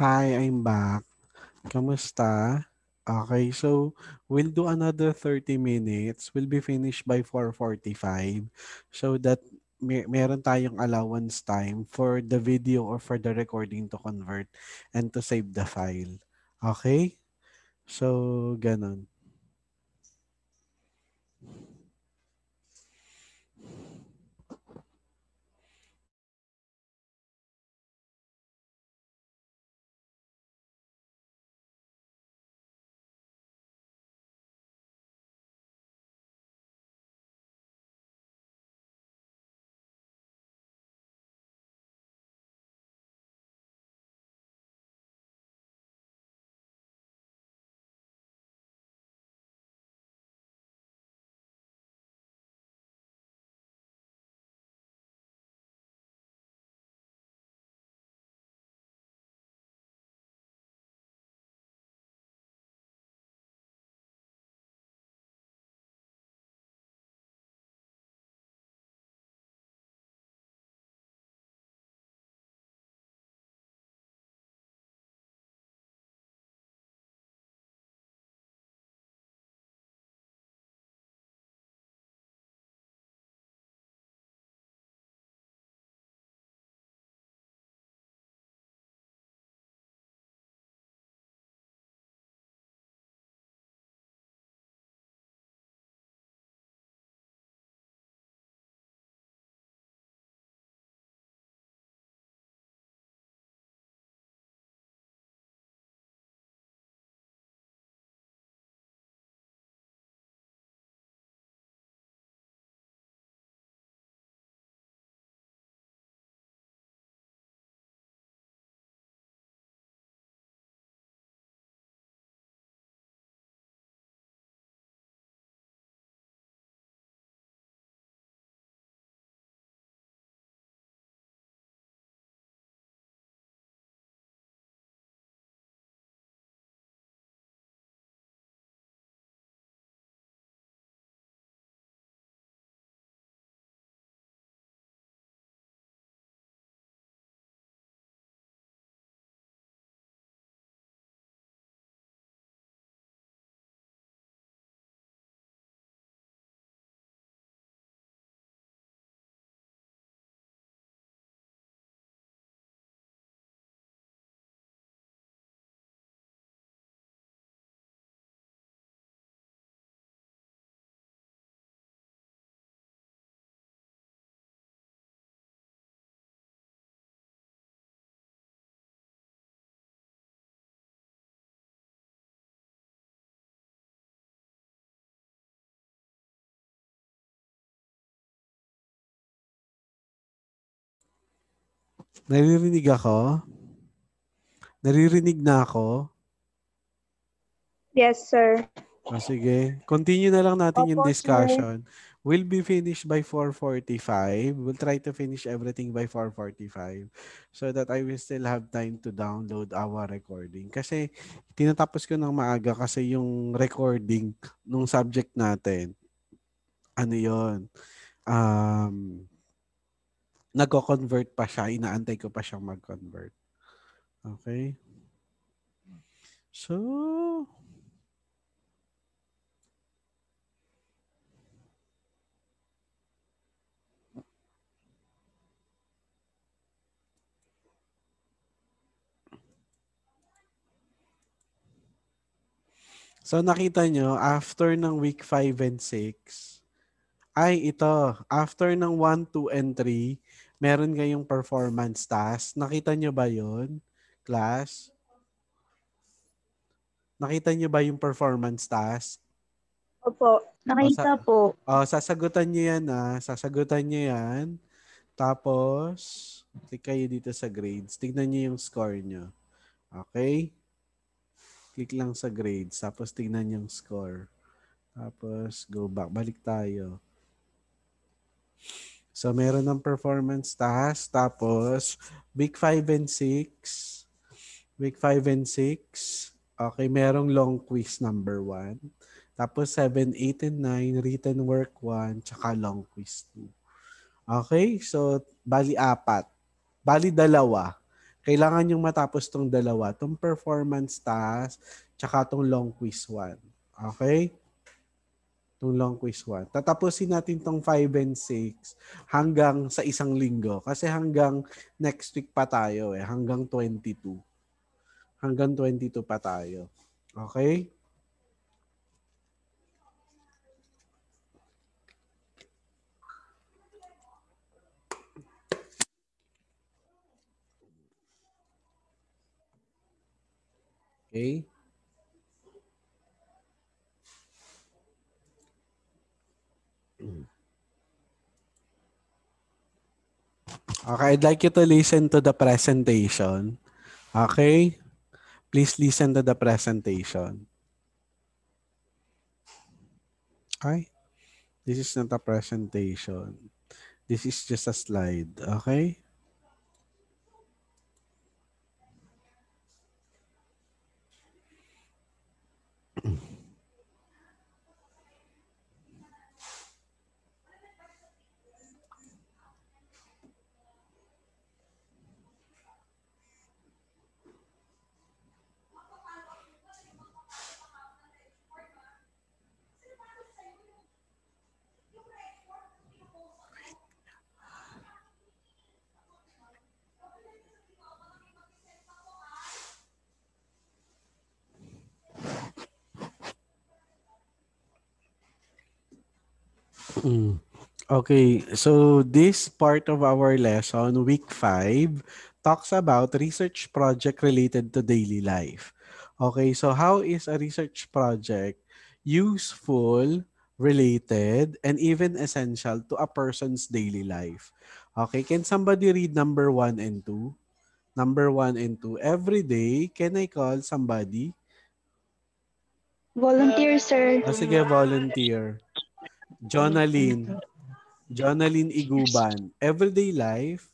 Hi, I'm back. Kamusta? Okay, so we'll do another 30 minutes. We'll be finished by 4:45 so that meron tayong allowance time for the video or for the recording to convert and to save the file. Okay? So, ganun. Naririnig ako? Naririnig na ako? Yes, sir. Sige. Continue na lang natin yung Opo, sir. discussion. We'll be finished by 4:45. We'll try to finish everything by 4:45 so that I will still have time to download our recording. Kasi tinatapos ko ng maaga kasi yung recording nung subject natin, ano yon nagko-convert pa siya. Inaantay ko pa siyang mag-convert. Okay? So, nakita nyo, after ng week 5 and 6, ay ito, after ng 1, 2, and 3, meron kayong performance task. Nakita nyo ba yon, class? Nakita nyo ba yung performance task? Opo. O, Nakita po. sasagutan nyo yan sasagutan nyo yan. Tapos, click kayo dito sa grades. Tignan nyo yung score nyo. Okay? Click lang sa grades. Tapos tignan yung score. Tapos, go back. Balik tayo. So, meron ng performance task. Tapos, week 5 and 6. Week 5 and 6. Okay, merong long quiz number 1. Tapos, 7, 8, and 9, written work 1, tsaka long quiz 2. Okay? So, bali apat. Bali dalawa. Kailangan yung matapos tong dalawa. Tong performance task, tsaka tong long quiz 1. Okay? Tong long quiz 1. Tatapusin natin tong 5 and 6 hanggang sa isang linggo. Kasi hanggang next week pa tayo eh. Hanggang 22. Hanggang 22 pa tayo. Okay? Okay? Okay, I'd like you to listen to the presentation. Okay? Please listen to the presentation. Okay? This is not a presentation. This is just a slide. Okay? Okay, so this part of our lesson, week 5, talks about research project related to daily life. Okay, so how is a research project useful, related, and even essential to a person's daily life? Okay, can somebody read number 1 and 2? Number 1 and 2. Every day, can I call somebody? Volunteer, sir. Sige, volunteer. Jonaline. Jonaline Iguban. Everyday life.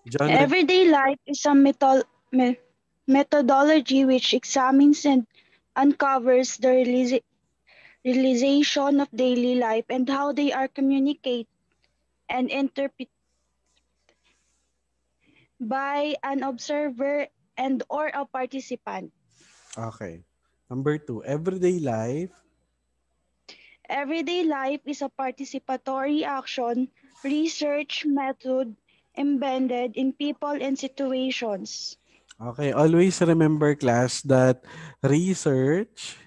Jonal Everyday life is a methodology which examines and uncovers the realization of daily life and how they are communicated and interpreted by an observer and or a participant. Okay. Number 2, everyday life. Everyday life is a participatory action research method embedded in people and situations. Okay, always remember class that research,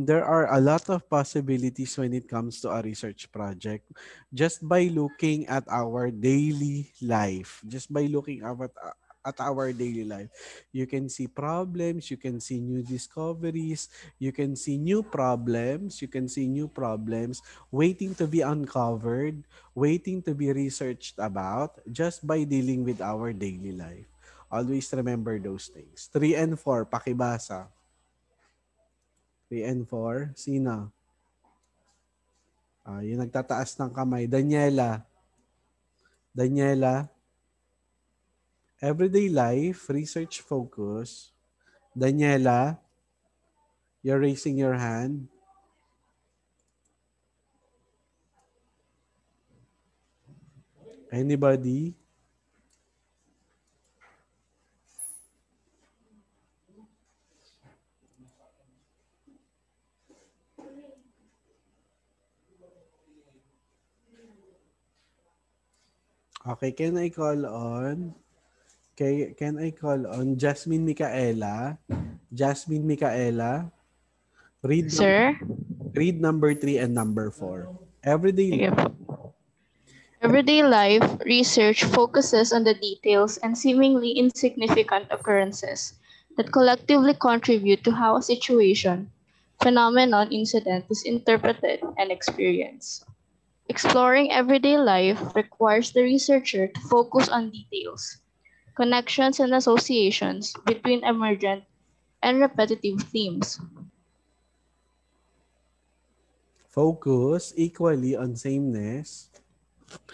there are a lot of possibilities when it comes to a research project just by looking at our daily life. Just by looking at our daily life, you can see problems, you can see new discoveries, you can see new problems, waiting to be uncovered, waiting to be researched about just by dealing with our daily life. Always remember those things. 3 and 4, pakibasa. 3 and 4, sino? Yung nagtataas ng kamay. Daniela. Daniela. Everyday life, research focus. Daniela, you're raising your hand. Anybody? Okay, can I call on Jasmine Micaela? Jasmine Micaela, read Sir? read number 3 and number 4. Everyday Sige po. Everyday life research focuses on the details and seemingly insignificant occurrences that collectively contribute to how a situation, phenomenon, incident is interpreted and experienced. Exploring everyday life requires the researcher to focus on details, connections, and associations between emergent and repetitive themes. focus equally on sameness.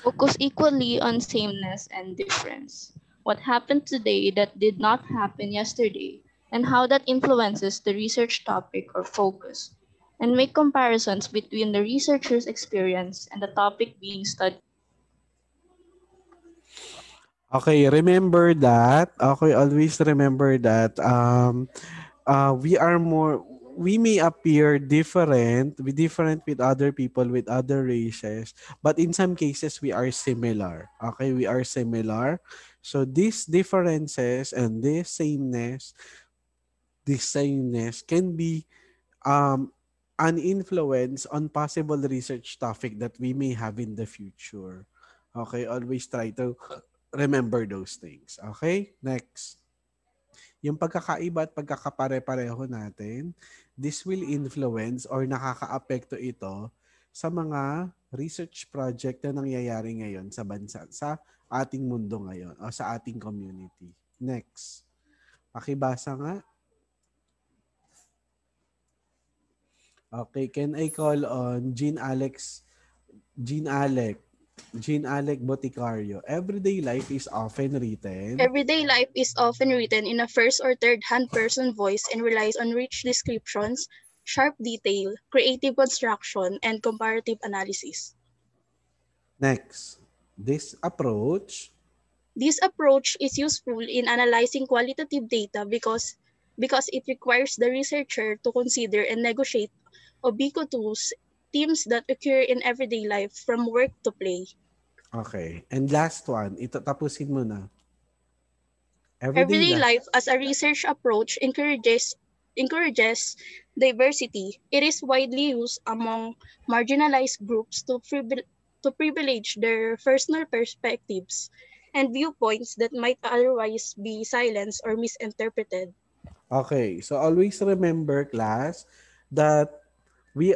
Focus equally on sameness and difference. What happened today that did not happen yesterday, and how that influences the research topic or focus, and make comparisons between the researcher's experience and the topic being studied. Okay, remember that. Okay, always remember that. We are more. We may appear different, we different with other people, with other races, but in some cases we are similar. Okay, we are similar. So these differences and this sameness can be an influence on possible research topic that we may have in the future. Okay, always try to remember those things. Okay, next. Yung pagkakaiba at pagkakapare-pareho natin, this will influence or nakakaapekto ito sa mga research project na nangyayari ngayon sa bansa, sa ating mundo ngayon o sa ating community. Next. Pakibasa nga. Okay, can I call on Jean Alec, Jean Alec Boticario? Everyday life is often written. Everyday life is often written in a first or third hand person voice and relies on rich descriptions, sharp detail, creative construction, and comparative analysis. Next. This approach. This approach is useful in analyzing qualitative data because it requires the researcher to consider and negotiate ubiquitous themes that occur in everyday life from work to play. Okay. And last one, ito tapusin mo na. Everyday Everyday life. life as a research approach encourages diversity. It is widely used among marginalized groups to privilege their personal perspectives and viewpoints that might otherwise be silenced or misinterpreted. Okay. So always remember, class, that we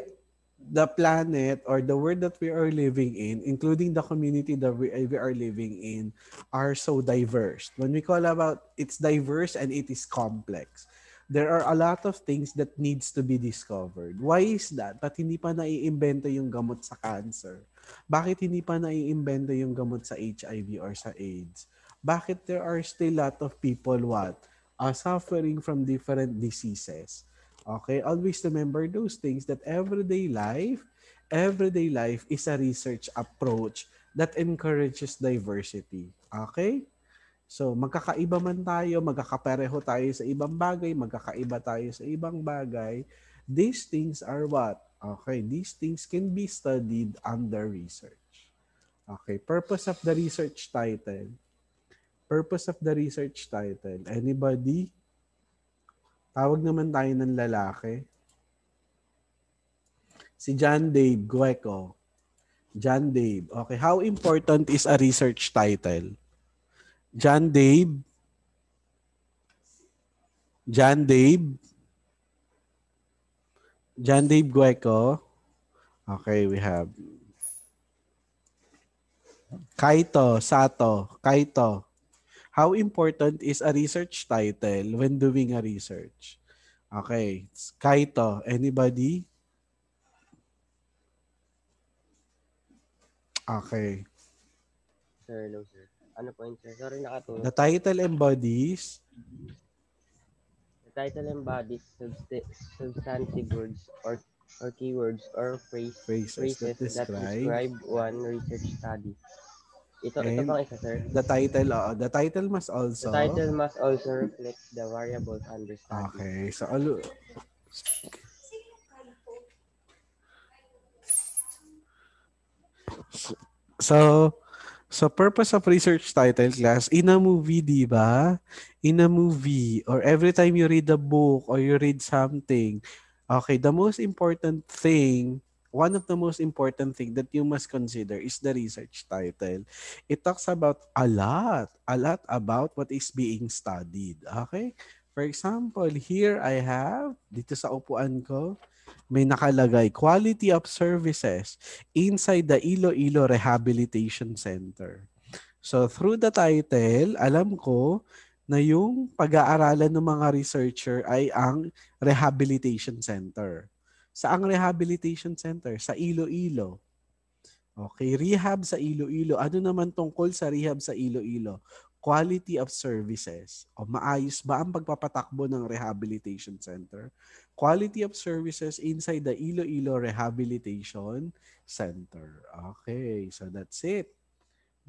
the planet or the world that we are living in, including the community that we are living in, are so diverse. When we call about it's diverse and it is complex, there are a lot of things that needs to be discovered. Why is that? Ba't hindi pa naiimbento yung gamot sa cancer? Bakit hindi pa naiimbento yung gamot sa HIV or sa AIDS? Bakit there are still lot of people suffering from different diseases? Okay, always remember those things that everyday life is a research approach that encourages diversity. Okay? So, magkakaiba man tayo, magkakapareho tayo sa ibang bagay, magkakaiba tayo sa ibang bagay. These things are what? Okay, these things can be studied under research. Okay, purpose of the research title. Purpose of the research title. Anybody? Tawag naman tayo ng lalaki. Si John Dave Gueco. John Dave. Okay, how important is a research title? John Dave. John Dave. John Dave Gueco. Okay, we have Kaito Sato. Kaito. How important is a research title when doing a research? Okay, it's Kaito. Anybody? Okay. Sir, hello, sir. Ano po yun, sir? Sorry, nakatulog. The title embodies The title embodies substantive words or keywords or phrases that phrases that describe one research study. Ito and pang isa, sir. the title must The also. title must also reflect the variables under study. Okay, so so purpose of research title, class, in a movie, di ba? In a movie or every time you read a book or you read something, okay, one of the most important thing that you must consider is the research title. It talks about a lot about what is being studied. Okay? For example, here I have, dito sa upuan ko, may nakalagay, quality of services inside the Iloilo Rehabilitation Center. So through the title, alam ko na yung pag-aaralan ng mga researcher ay ang rehabilitation center. Saang rehabilitation center? Sa Iloilo. Okay, rehab sa Iloilo. Ano naman tungkol sa rehab sa Iloilo? Quality of services. O maayos ba ang pagpapatakbo ng rehabilitation center? Quality of services inside the Iloilo Rehabilitation Center. Okay, so that's it.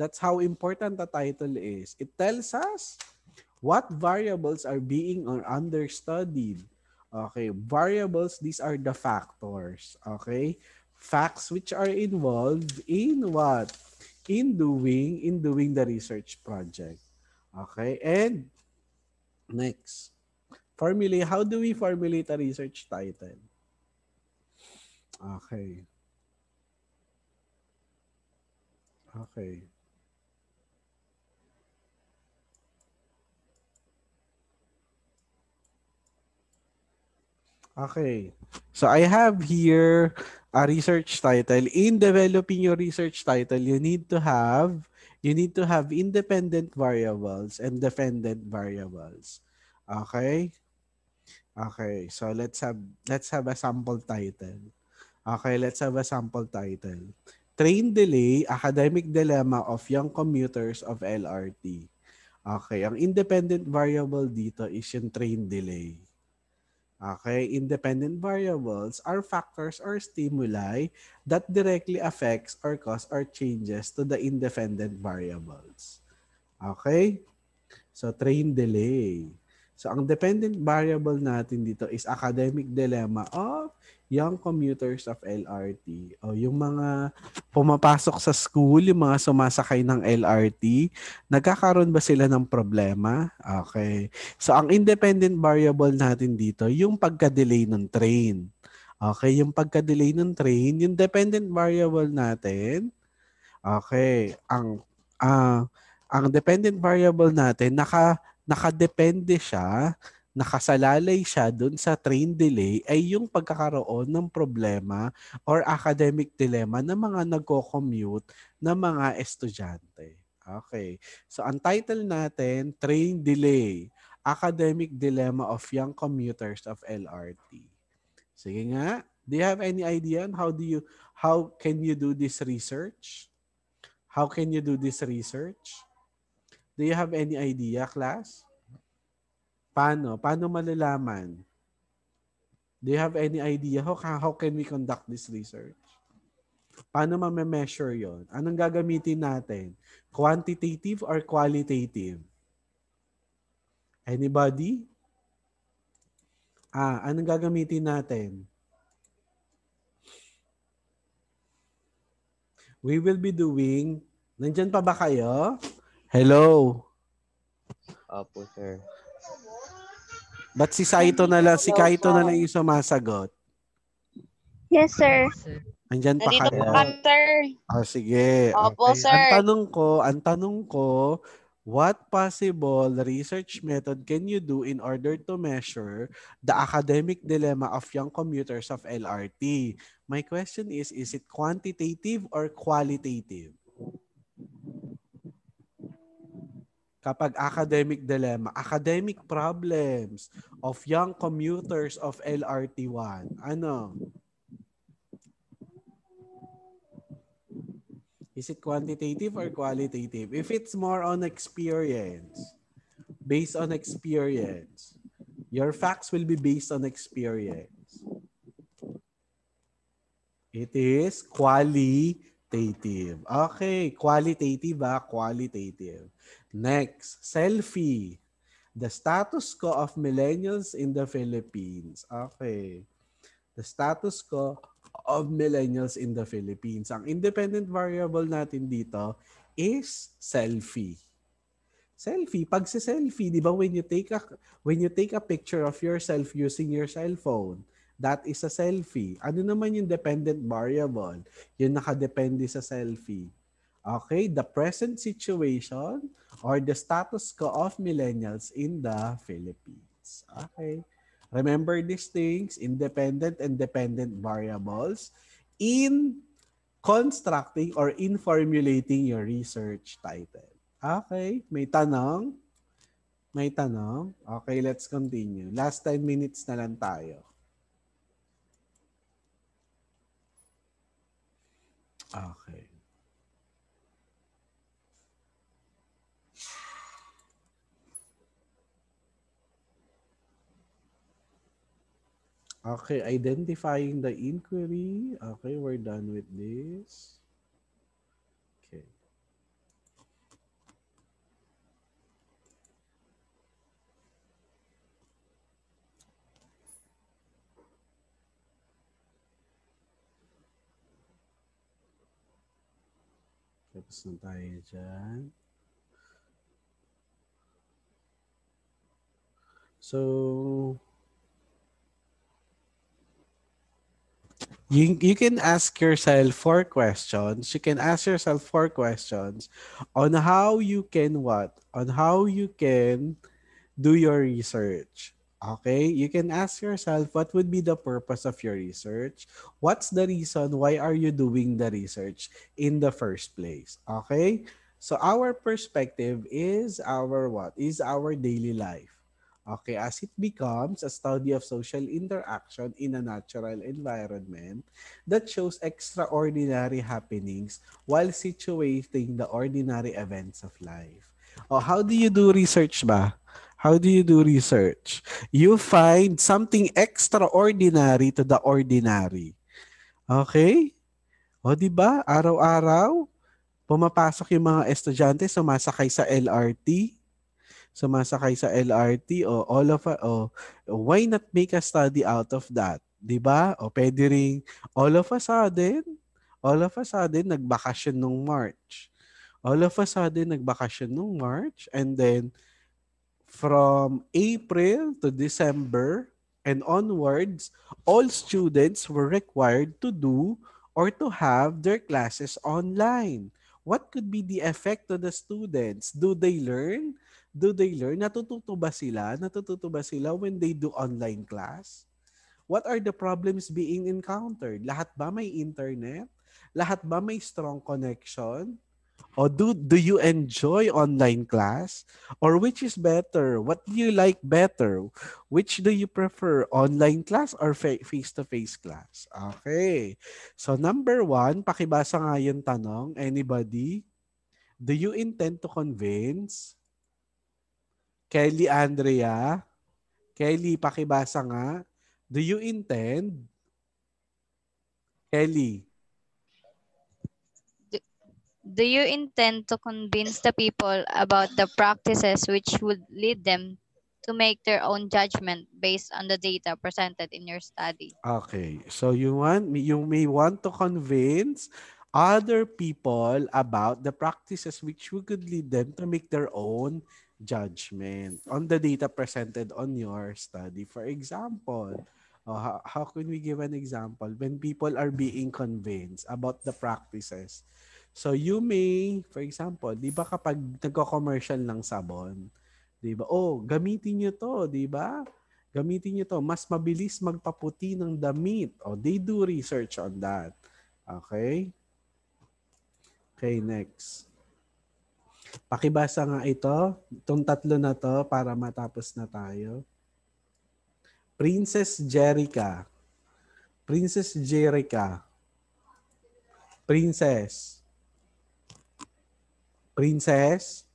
That's how important the title is. It tells us what variables are being or understudied. Okay, variables, these are the factors. Okay, facts which are involved in what? In doing the research project. Okay, and next, formulate. How do we formulate a research title? Okay, okay. Okay. So I have here a research title. In developing your research title, you need to have independent variables and dependent variables. Okay? Okay. So let's have a sample title. Okay, let's have a sample title. Train delay, academic dilemma of young commuters of LRT. Okay, ang independent variable dito is yung train delay. Okay, independent variables are factors or stimuli that directly affects or cause or changes to the independent variables. Okay? So, train delay. So, ang dependent variable natin dito is academic dilemma of young commuters of LRT. O yung mga pumapasok sa school, yung mga sumasakay ng LRT, nagkakaroon ba sila ng problema? Okay. So, ang independent variable natin dito, yung pagka-delay ng train. Okay, yung pagka-delay ng train, yung dependent variable natin, okay, ang dependent variable natin nakadepende siya, nakasalalay siya dun sa train delay ay yung pagkakaroon ng problema or academic dilemma ng mga nagko-commute na mga estudyante. Okay. So ang title natin, Train Delay, Academic Dilemma of Young Commuters of LRT. Sige nga. Do you have any idea on how can you do this research? How can you do this research? Do you have any idea, class? Paano? Paano malalaman? Do you have any idea how can we conduct this research? Paano ma-measure yon? Anong gagamitin natin? Quantitative or qualitative? Anybody? Anong gagamitin natin? We will be doing, nandyan pa ba kayo? Hello? Opo, sir. Ba't si Kaito na lang yung sumasagot? Yes, sir. Andyan pa Nandito po kayo? kami, sir. Sige. Opo, Okay. sir. Ang tanong ko, what possible research method can you do in order to measure the academic dilemma of young commuters of LRT? My question is it quantitative or qualitative? Kapag academic dilemma, academic problems of young commuters of LRT1. Ano? Is it quantitative or qualitative? If it's more on experience, based on experience, your facts will be based on experience. It is qualitative. Okay, qualitative qualitative. Next, selfie. The status quo of millennials in the Philippines. Okay. The status quo of millennials in the Philippines. Ang independent variable natin dito is selfie. Selfie, pag si selfie, 'di ba when you take a picture of yourself using your cell phone, that is a selfie. Ano naman yung dependent variable? Yung nakadepende sa selfie. Okay, the present situation or the status quo of millennials in the Philippines. Okay. Remember these things, independent and dependent variables in constructing or in formulating your research title. Okay, may tanong? May tanong? Okay, let's continue. Last 10 minutes na lang tayo. Okay. Okay, identifying the inquiry. Okay, we're done with this. Okay. Tapos na tayo dyan. So, you can ask yourself 4 questions. You can ask yourself 4 questions on how you can what? On how you can do your research. Okay? You can ask yourself what would be the purpose of your research? What's the reason why are you doing the research in the first place? Okay? So our perspective is our what? Is our daily life. Okay, as it becomes a study of social interaction in a natural environment that shows extraordinary happenings while situating the ordinary events of life. Oh, how do you do research ba? How do you do research? You find something extraordinary to the ordinary. Okay? O, di ba? Araw-araw, pumapasok yung mga estudyante, sumasakay sa LRT, o all of why not make a study out of that? 'Di ba? O pwede ring all of a sudden, nagbakasyon nung March. All of a sudden, nagbakasyon nung March and then from April to December and onwards, all students were required to do or to have their classes online. What could be the effect to the students? Do they learn? Natututo ba sila? When they do online class? What are the problems being encountered? Lahat ba may internet? Lahat ba may strong connection? O do you enjoy online class? Or which is better? What do you like better? Which do you prefer? Online class or face-to-face class? Okay. So number 1, pakibasa nga yung tanong. Anybody? Do you intend to convince? Kelly Andrea? Kelly, pakibasa nga. Do you intend? Kelly? Do you intend to convince the people about the practices which would lead them to make their own judgment based on the data presented in your study? Okay. So you may want to convince other people about the practices which could lead them to make their own judgment on the data presented on your study. For example, how can we give an example when people are being convinced about the practices? So you may, for example, 'di ba kapag nagko-commercial ng sabon, 'di ba? Oh, gamitin niyo 'to, 'di ba? Gamitin niyo 'to, mas mabilis magpaputi ng damit. Oh, they do research on that. Okay? Okay, next. Pakibasa nga itong 3 na 'to para matapos na tayo. Princess Jerica. Princess Jerica. Princess. Princess.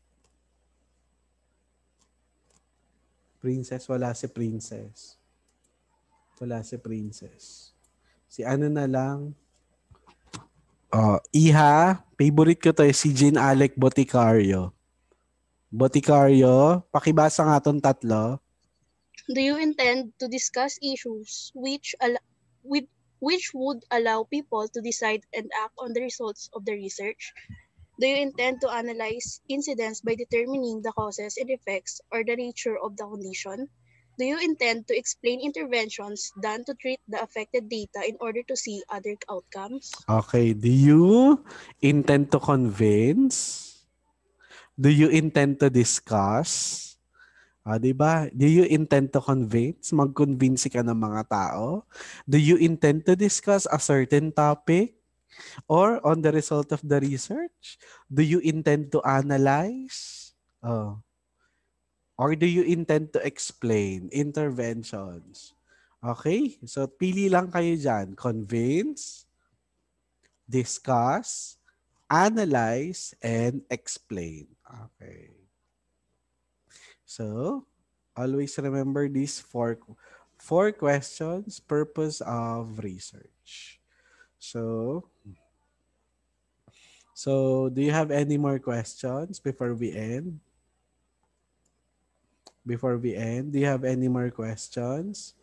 Princess, wala si Princess. Wala si Princess. Si ano na lang. Oh, Iha, favorite ko to si Jean Alec Boticario. Boticario, pakibasa nga tong 3. Do you intend to discuss issues which would allow people to decide and act on the results of the research? Do you intend to analyze incidents by determining the causes and effects or the nature of the condition? Do you intend to explain interventions done to treat the affected data in order to see other outcomes? Okay, do you intend to convince? Do you intend to discuss? Di ba? Do you intend to convince? Mag-convince ka ng mga tao? Do you intend to discuss a certain topic? Or on the result of the research? Do you intend to analyze? Oh. Or do you intend to explain interventions? Okay? So, pili lang kayo dyan. Convince, discuss, analyze, and explain. Okay. So, always remember these four questions, purpose of research. So do you have any more questions before we end? Do you have any more questions?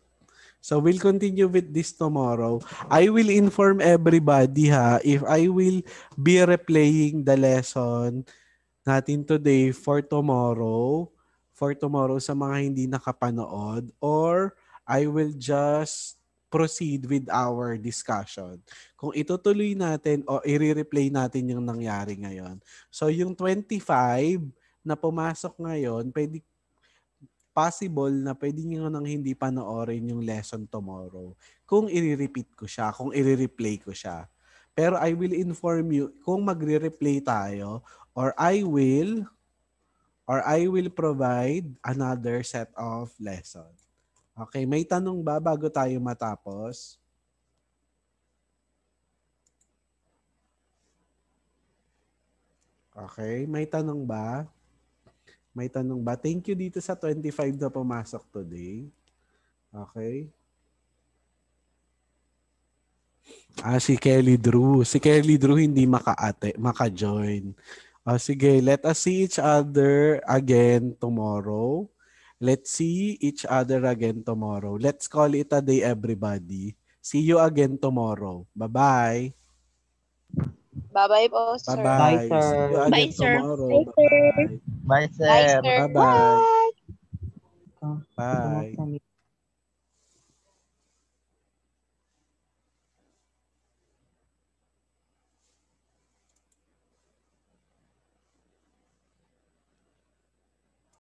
So we'll continue with this tomorrow. I will inform everybody if I will be replaying the lesson natin today for tomorrow sa mga hindi nakapanood, or I will just proceed with our discussion. Kung itutuloy natin o i-replay natin yung nangyari ngayon. So yung 25 na pumasok ngayon, possible na pwede nyo nang hindi panoorin yung lesson tomorrow kung i-repeat ko siya, kung i-replay ko siya. Pero I will inform you kung magre-replay tayo, or I will provide another set of lesson. Okay, may tanong ba bago tayo matapos? Okay, may tanong ba? May tanong ba? Thank you dito sa 25 na pumasok today. Okay. Si Kelly Drew. Si Kelly Drew hindi maka-join. Sige, let us see each other again tomorrow. Let's see each other again tomorrow. Let's call it a day, everybody. See you again tomorrow. Bye-bye. Bye-bye po, sir. Bye-bye. Bye, sir. See you again Bye, sir. tomorrow. Bye, sir. Bye-bye. Bye, Bye, sir. sir. Bye-bye. Bye. Bye.